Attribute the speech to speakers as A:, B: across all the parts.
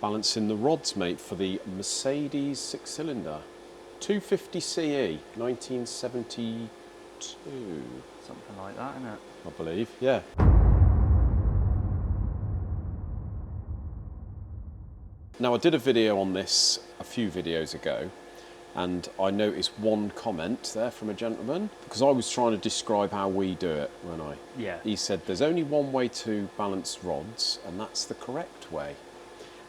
A: Balancing the rods, mate, for the Mercedes 6-cylinder. 250 CE, 1972.
B: Something like that, isn't it?
A: I believe, yeah. Now, I did a video on this a few videos ago, and I noticed one comment there from a gentleman, because I was trying to describe how we do it, when he said there's only one way to balance rods, and that's the correct way.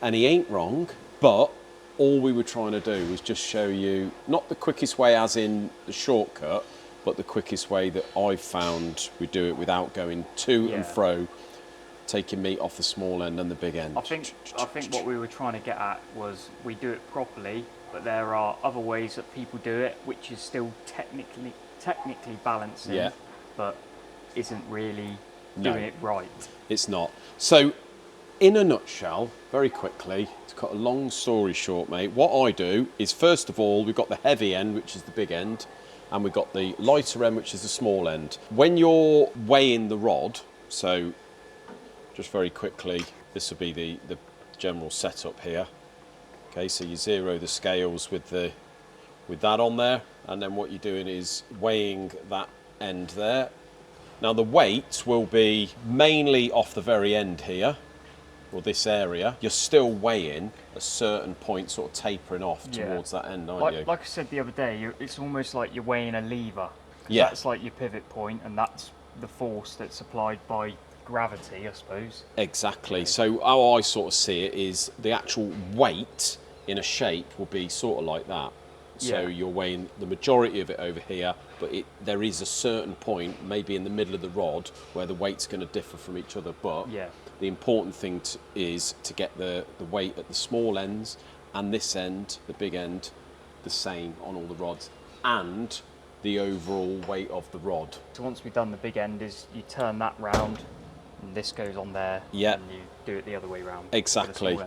A: And he ain't wrong, but all we were trying to do was just show you, not the quickest way as in the shortcut, but the quickest way that I've found we do it without going to and fro, taking meat off the small end and the big end.
B: I think what we were trying to get at was we do it properly, but there are other ways that people do it, which is still technically balancing, but isn't really doing it right. It's
A: not. So, in a nutshell, very quickly, to cut a long story short, mate, what I do is, first of all, we've got the heavy end, which is the big end, and we've got the lighter end, which is the small end. When you're weighing the rod, so just very quickly, this will be the general setup here. Okay, so you zero the scales with that on there, and then what you're doing is weighing that end there. Now the weight will be mainly off the very end here, or this area. You're still weighing a certain point, sort of tapering off towards that end, aren't you?
B: Like I said the other day, it's almost like you're weighing a lever. Yeah. That's like your pivot point, and that's the force that's applied by gravity, I suppose.
A: Exactly. So how I sort of see it is the actual weight in a shape will be sort of like that. So you're weighing the majority of it over here, but there is a certain point, maybe in the middle of the rod, where the weight's going to differ from each other. But the important thing is to get the weight at the small ends and this end, the big end, the same on all the rods, and the overall weight of the rod.
B: So once we've done the big end, is you turn that round, and this goes on there, and you do it the other way round.
A: Exactly.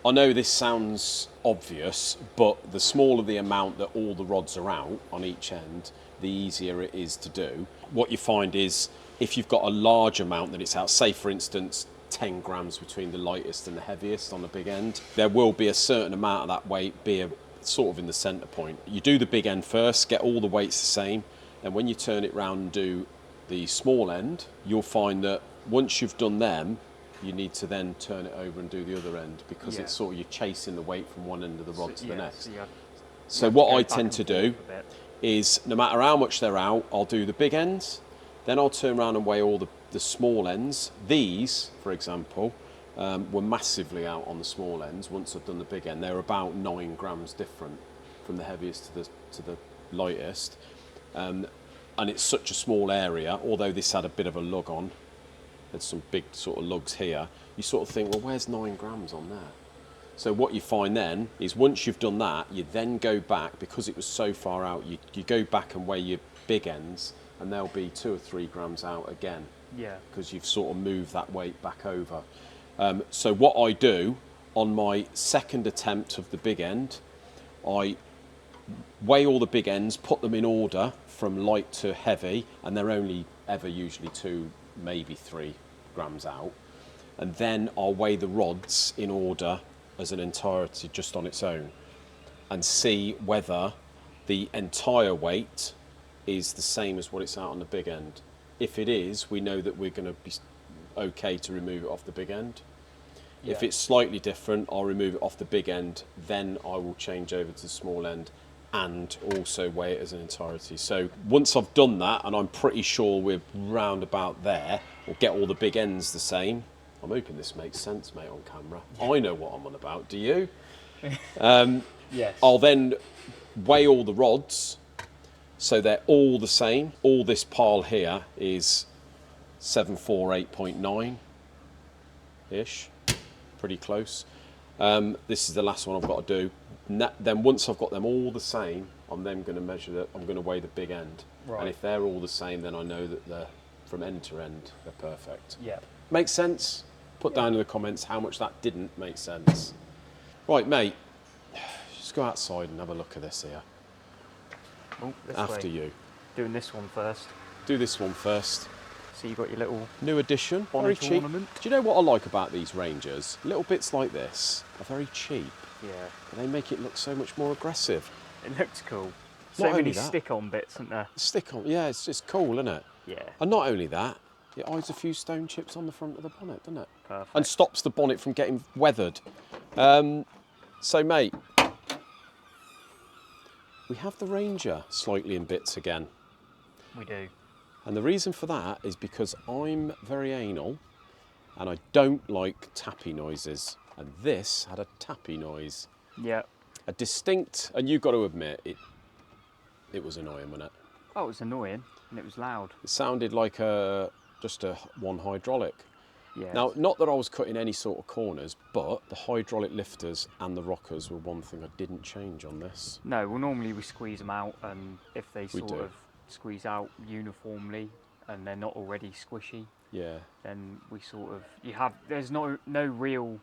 A: I know this sounds obvious, but the smaller the amount that all the rods are out on each end, the easier it is to do. What you find is, if you've got a large amount that it's out, say for instance 10 grams between the lightest and the heaviest on the big end, there will be a certain amount of that weight be sort of in the centre point. You do the big end first, get all the weights the same, and when you turn it round and do the small end, you'll find that once you've done them, you need to then turn it over and do the other end, because it's sort of, you're chasing the weight from one end of the rod to the next. So what I tend to do is, no matter how much they're out, I'll do the big ends, then I'll turn around and weigh all the small ends. These, for example, were massively out on the small ends. Once I've done the big end, they're about 9 grams different from the heaviest to the lightest. And it's such a small area, although this had a bit of a lug on. There's some big sort of lugs here. You sort of think, well, where's 9 grams on there? So what you find then is, once you've done that, you then go back, because it was so far out, you go back and weigh your big ends, and they'll be 2 or 3 grams out again. Yeah. Because you've sort of moved that weight back over. So what I do on my second attempt of the big end, I weigh all the big ends, put them in order from light to heavy, and they're only ever usually 2, maybe 3 grams out, and then I'll weigh the rods in order as an entirety just on its own, and see whether the entire weight is the same as what it's out on the big end. If it is, we know that we're going to be okay to remove it off the big end. If it's slightly different, I'll remove it off the big end, then I will change over to the small end and also weigh it as an entirety. So once I've done that, and I'm pretty sure we're round about there, we'll get all the big ends the same. I'm hoping this makes sense, mate, on camera. I know what I'm on about, do you?
B: Yes.
A: I'll then weigh all the rods, so they're all the same. All this pile here is 748.9-ish, pretty close. This is the last one I've got to do. Then once I've got them all the same, I'm then going to measure that. I'm going to weigh the big end, and if they're all the same, then I know that they're from end to end, they're perfect. Yeah, makes sense. Put down in the comments how much that didn't make sense. Right, mate, just go outside and have a look at this here.
B: Oh, this
A: After
B: way.
A: you.
B: Doing this one first.
A: Do this one first.
B: So you've got your little
A: new addition, very
B: bonnet
A: cheap.
B: ornament.
A: Do you know what I like about these Rangers? Little bits like this are very cheap,
B: Yeah,
A: but they make it look so much more aggressive.
B: it looks cool.
A: Not
B: So
A: only
B: many
A: that-
B: stick-on bits, isn't there?
A: Stick on, yeah, it's just cool, isn't it?
B: Yeah,
A: And not only that, it hides a few stone chips on the front of the bonnet, doesn't it?
B: perfect.
A: And stops the bonnet from getting weathered. So, mate, we have the Ranger slightly in bits again.
B: We do.
A: And the reason for that is because I'm very anal and I don't like tappy noises. And this had a tappy noise.
B: Yeah.
A: A distinct, and you've got to admit, it was annoying, wasn't it?
B: Oh, it was annoying and it was loud.
A: It sounded like just a one hydraulic.
B: Yeah.
A: Now, not that I was cutting any sort of corners, but the hydraulic lifters and the rockers were one thing I didn't change on this.
B: No, well, normally we squeeze them out, and if they
A: We
B: sort
A: do.
B: of squeeze out uniformly and they're not already squishy,
A: Yeah,
B: then we sort of there's no real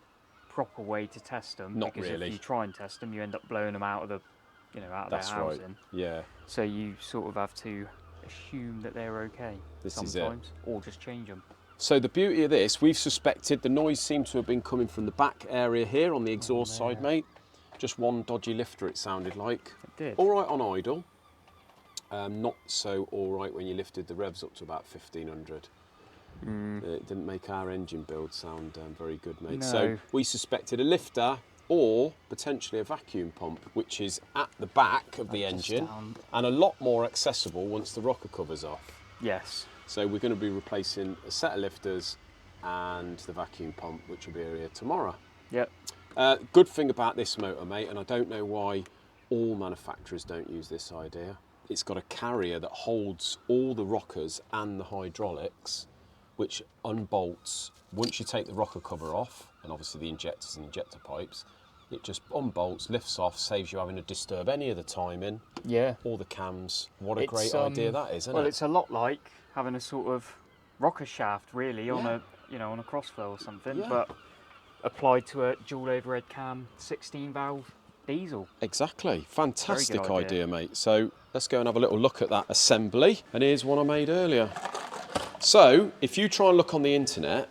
B: proper way to test them.
A: Not
B: because
A: really.
B: if you try and test them, you end up blowing them out of
A: that's
B: their
A: right.
B: housing.
A: Yeah,
B: So you sort of have to assume that they're okay
A: This is
B: sometimes, or just change them.
A: so the beauty of this, we've suspected the noise seemed to have been coming from the back area here on the exhaust side, mate. Just one dodgy lifter, it sounded like.
B: It did.
A: All right on idle. Not so all right when you lifted the revs up to about 1500. It didn't make our engine build sound very good, mate.
B: No.
A: So we suspected a lifter or potentially a vacuum pump, which is at the back of the engine
B: down.
A: and a lot more accessible once the rocker cover's off.
B: Yes.
A: So we're going to be replacing a set of lifters and the vacuum pump, which will be here tomorrow.
B: Yep.
A: Good thing about this motor, mate, and I don't know why all manufacturers don't use this idea. It's got a carrier that holds all the rockers and the hydraulics, which unbolts once you take the rocker cover off, and obviously the injectors and injector pipes. It just unbolts, lifts off, saves you having to disturb any of the timing,
B: Yeah.
A: all the cams. What a
B: It's,
A: great idea that is, isn't
B: well,
A: it?
B: it's a lot like having a sort of rocker shaft, really, on
A: Yeah.
B: on a crossflow or something,
A: Yeah.
B: but applied to a dual overhead cam 16 valve diesel.
A: Exactly. Fantastic
B: idea.
A: idea, mate. So let's go and have a little look at that assembly. And here's one I made earlier. So if you try and look on the internet,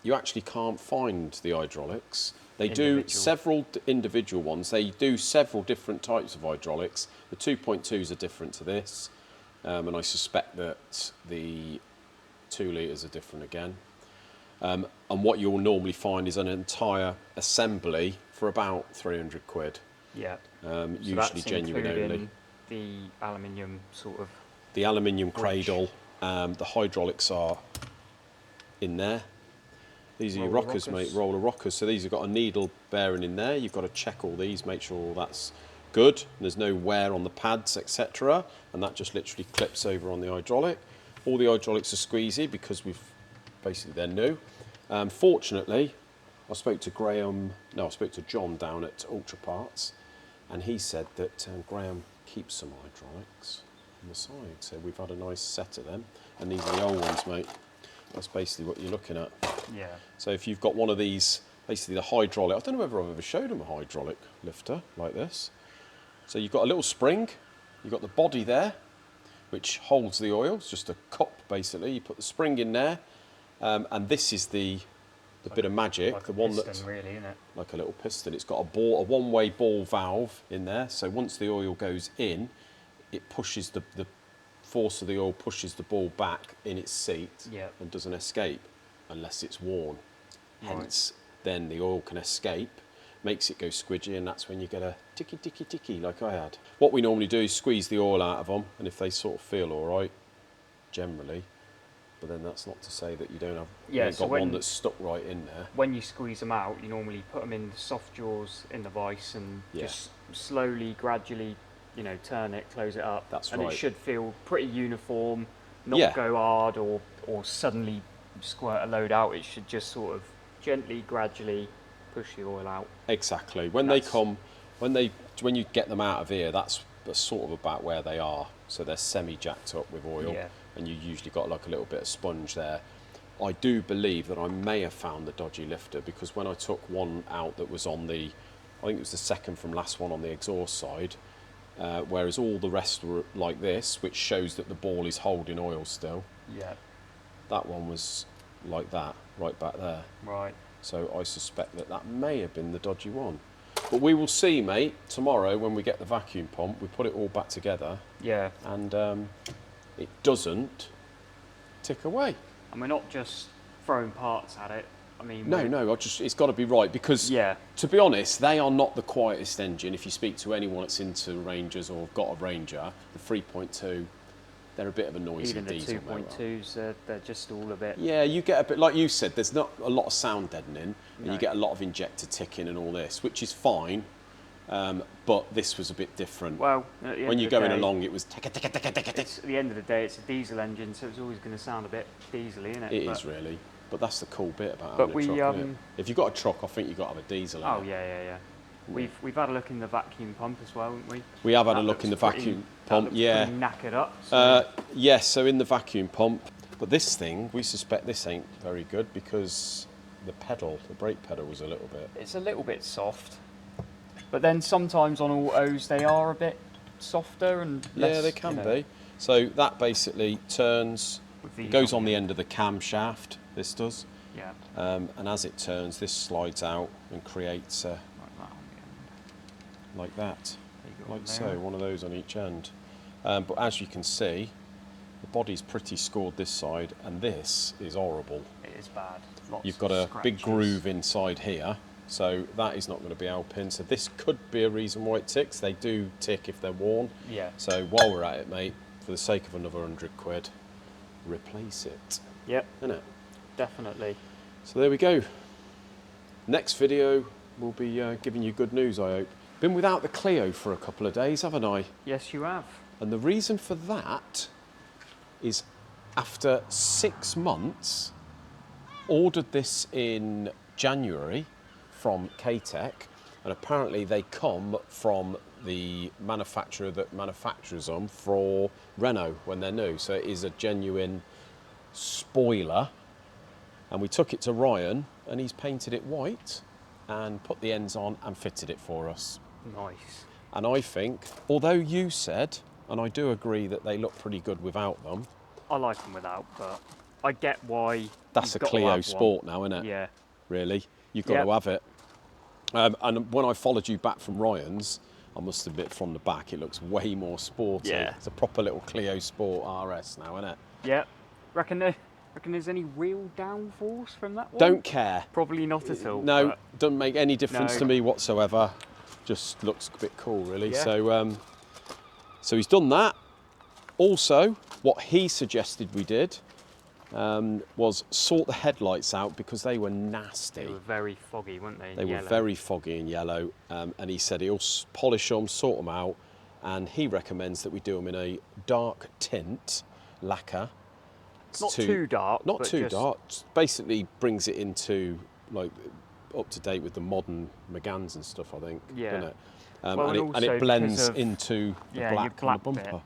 A: you actually can't find the hydraulics. They do
B: Individual.
A: several individual ones. They do several different types of hydraulics. The 2.2s are different to this. And I suspect that the 2 litres are different again. And what you'll normally find is an entire assembly for about 300 quid.
B: Yeah.
A: Usually
B: that's
A: genuine only.
B: including the aluminium sort of.
A: The aluminium cradle, the hydraulics are in there. These are your
B: Roller
A: rockers,
B: rockers.
A: mate, roller rockers. So these have got a needle bearing in there. You've got to check all these, make sure all that's good. There's no wear on the pads, etc. And that just literally clips over on the hydraulic. All the hydraulics are squeezy because they're new. Fortunately, I spoke to John down at Ultra Parts, and he said that Graham keeps some hydraulics on the side. So we've had a nice set of them, and these are the old ones, mate. That's basically what you're looking at.
B: Yeah.
A: So if you've got one of these, basically the hydraulic, I don't know whether I've ever showed them a hydraulic lifter like this. So you've got a little spring, you've got the body there, which holds the oil. It's just a cup, basically. You put the spring in there, and this is the bit of magic,
B: Like
A: the
B: a
A: one
B: piston,
A: that's
B: really, isn't it?
A: like a little piston. It's got a one-way ball valve in there. So once the oil goes in, it pushes the force of the oil pushes the ball back in its seat
B: Yep.
A: and doesn't escape unless it's worn.
B: Right.
A: Hence, then the oil can escape, makes it go squidgy, and that's when you get a ticky, ticky, ticky like I had. What we normally do is squeeze the oil out of them, and if they sort of feel all right, generally, but then that's not to say that you don't have you ain't
B: so
A: got one
B: when-
A: that's stuck right in there.
B: When you squeeze them out, you normally put them in the soft jaws in the vise and
A: Yeah.
B: just slowly, gradually, turn it, close it up.
A: That's
B: and
A: right.
B: it should feel pretty uniform, not
A: Yeah.
B: go hard or suddenly squirt a load out. It should just sort of gently, gradually push the oil out.
A: Exactly. When you get them out of here, that's sort of about where they are. So they're semi-jacked up with oil,
B: Yeah.
A: and you usually got like a little bit of sponge there. I do believe that I may have found the dodgy lifter, because when I took one out that was on I think it was the second from last one on the exhaust side, whereas all the rest were like this, which shows that the ball is holding oil still.
B: Yeah.
A: that one was like that, right back there.
B: Right.
A: So I suspect that that may have been the dodgy one. But we will see, mate, tomorrow when we get the vacuum pump. We put it all back together.
B: Yeah.
A: And it doesn't tick away.
B: And we're not just throwing parts at it. I mean,
A: No, it's got to be right because, to be honest, they are not the quietest engine. If you speak to anyone that's into Rangers or got a Ranger, the 3.2, they're a bit of a noisy
B: even the
A: diesel.
B: 2.2s, they're just all a bit.
A: Yeah, you get a bit, like you said, there's not a lot of sound deadening, and you get a lot of injector ticking and all this, which is fine. But this was a bit different.
B: Well,
A: when you're going along, it was ticka.
B: At the end of the day, it's a diesel engine, so it's always going to sound a bit diesely, isn't it?
A: It is really. But that's the cool bit about
B: but
A: having a truck, isn't it? If you've got a truck, I think you've got to have a diesel.
B: Oh, yeah. We've had a look in the vacuum pump as well, haven't we?
A: We have had a look in the vacuum pump, yeah.
B: Pretty knackered up. So.
A: Yes, so in the vacuum pump. But this thing, we suspect this ain't very good because the brake pedal was a little bit...
B: It's a little bit soft. But then sometimes on autos they are a bit softer and less...
A: Yeah, they can be. So that basically turns, it goes on the end of the camshaft, this does.
B: Yeah.
A: And as it turns, this slides out and creates like that. Like so, one of those on each end. But as you can see, the body's pretty scored this side, and this is horrible.
B: It is bad.
A: You've got a big groove inside here, so that is not going to be helping. So this could be a reason why it ticks. They do tick if they're worn.
B: Yeah.
A: So while we're at it, mate, for the sake of another £100, replace it.
B: Yep.
A: Innit?
B: Definitely.
A: So there we go. Next video, we'll be giving you good news, I hope. Been without the Clio for a couple of days, haven't I?
B: Yes, you have.
A: And the reason for that is after 6 months, ordered this in January from K-Tech, and apparently they come from the manufacturer that manufactures them for Renault when they're new. So it is a genuine spoiler. And we took it to Ryan, and he's painted it white and put the ends on and fitted it for us.
B: Nice.
A: And I think, although you said, and I do agree that they look pretty good without them.
B: I like them without, but I get why.
A: That's a Clio Sport now, isn't it?
B: Yeah.
A: Really, you've got to have it. And when I followed you back from Ryan's, I must admit from the back, it looks way more sporty.
B: Yeah.
A: It's a proper little Clio Sport RS now, isn't it?
B: Yeah. Reckon there's any real downforce from that one?
A: Don't care.
B: Probably not at all.
A: No, doesn't make any difference to
B: No.
A: me whatsoever. Just looks a bit cool, really.
B: Yeah.
A: So he's done that. Also, what he suggested we did was sort the headlights out because they were nasty.
B: They were very foggy, weren't they?
A: They were very foggy and yellow. And he said he'll polish them, sort them out, and he recommends that we do them in a dark tint lacquer.
B: Not too dark.
A: Not too dark. Basically brings it into like up to date with the modern Megans and stuff, I think.
B: Yeah.
A: Doesn't it?
B: Well,
A: and it blends into the black on the bumper.
B: Bit,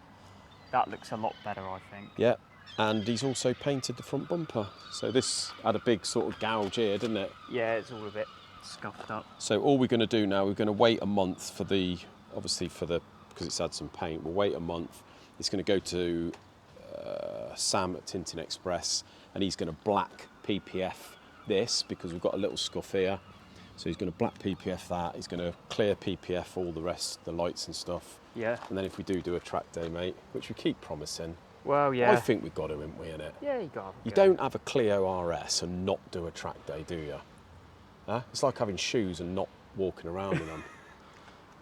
B: that looks a lot better, I think.
A: Yeah. And he's also painted the front bumper. So this had a big sort of gouge here, didn't it?
B: Yeah, it's all a bit scuffed up.
A: So all we're going to do now, we're going to wait a month for because it's had some paint, we'll wait a month. It's going to go to Sam at Tintin Express, and he's going to black PPF this because we've got a little scuff here. So he's going to black PPF that, he's going to clear PPF all the rest, the lights and stuff.
B: Yeah.
A: And then if we do a track day, mate, which we keep promising,
B: well, yeah.
A: I think we've got to, haven't we, innit?
B: Yeah, you got to.
A: You don't have a Clio RS and not do a track day, do you? Huh? It's like having shoes and not walking around in them.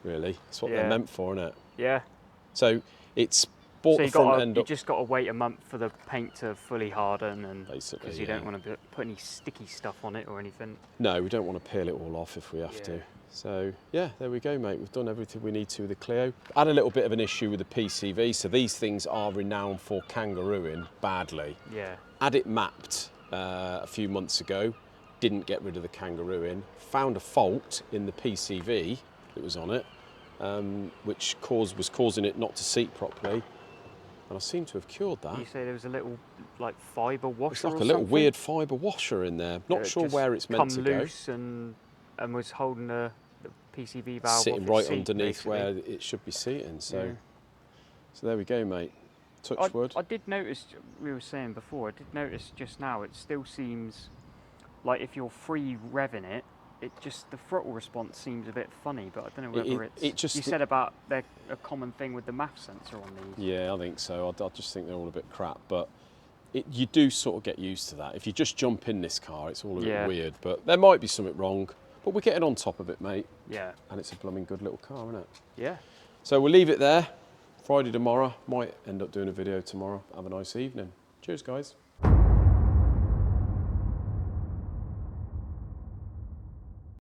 A: Really, it's what they're meant for, isn't it?
B: Yeah.
A: So it's bought the front end up.
B: You just got to wait a month for the paint to fully harden, and
A: basically,
B: because you don't want to put any sticky stuff on it or anything.
A: No, we don't want to peel it all off if we have to. So yeah, there we go, mate. We've done everything we need to with the Clio. Had a little bit of an issue with the PCV. So these things are renowned for kangarooing badly.
B: Yeah.
A: Had it mapped a few months ago. Didn't get rid of the kangarooing. Found a fault in the PCV that was on it, which was causing it not to seat properly. And I seem to have cured that.
B: You say there was a little like fibre washer.
A: It's like
B: or
A: a little
B: something?
A: weird fibre washer in there. Not sure where it's meant to go.
B: Come loose and was holding the PCV valve
A: sitting
B: off
A: right
B: its seat,
A: underneath
B: basically.
A: where it should be seating. So, so there we go, mate. touch wood.
B: I did notice, we were saying before, I did notice just now, it still seems like if you're free revving it, the throttle response seems a bit funny, but I don't know whether you said about they're a common thing with the MAF sensor on these.
A: Yeah, I think so. I just think they're all a bit crap, but you do sort of get used to that. If you just jump in this car, it's all a bit weird, but there might be something wrong, but we're getting on top of it, mate.
B: Yeah.
A: And it's a blooming good little car, isn't it?
B: Yeah.
A: So we'll leave it there. Friday tomorrow. Might end up doing a video tomorrow. Have a nice evening. Cheers, guys.